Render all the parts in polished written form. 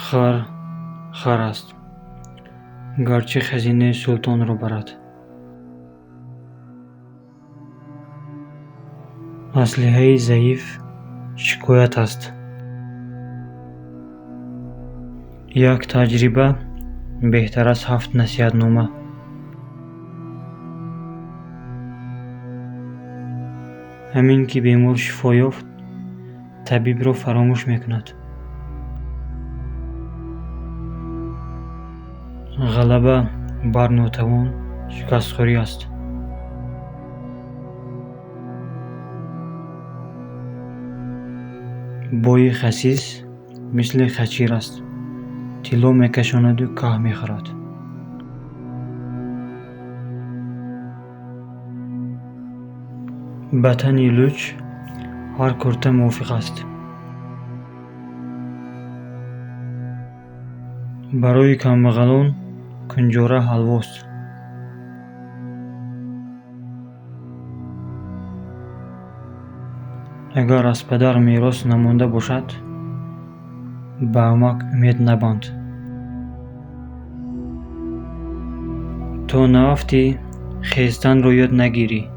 خر خر است، گرچه خزینه سلطان را برد. اسلحه ضعیف شکایت است. یک تجربه بهتر از 7 نصیحت‌نامه. همین که بیمار شفا یافت، طبیب را فراموش میکند. غلبه بر ناتوان شکستخوری است. بوی خسیس مثل خچیر است، طلا میکشاند و که میخورد. به تن لوچ هر کرته موافق است. برای کمبغلان کنجوره حلواست. اگر از پدر میراث نمانده باشد، به احمق امید نبند. تا نرفتی خیستن را یاد نگیری.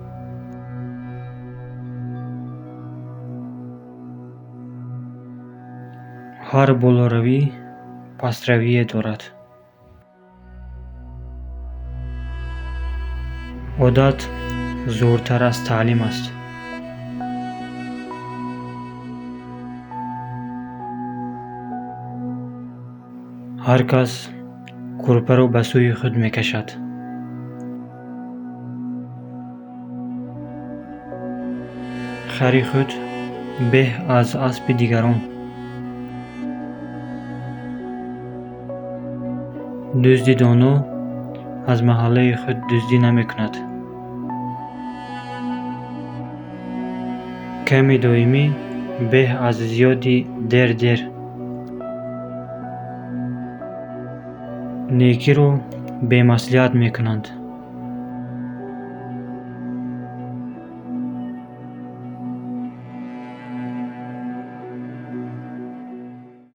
هر بالاروی پسروی دارد. عادت زورتر از تعلیم است. هر کس کرپه را به سوی خود میکشد. خر خود به از اسب دیگران. دزد دانا از محله خود دزدی نمیکند. کمی دائمی به از زیادی دیر. نیکی رو به مصلحت میکنند.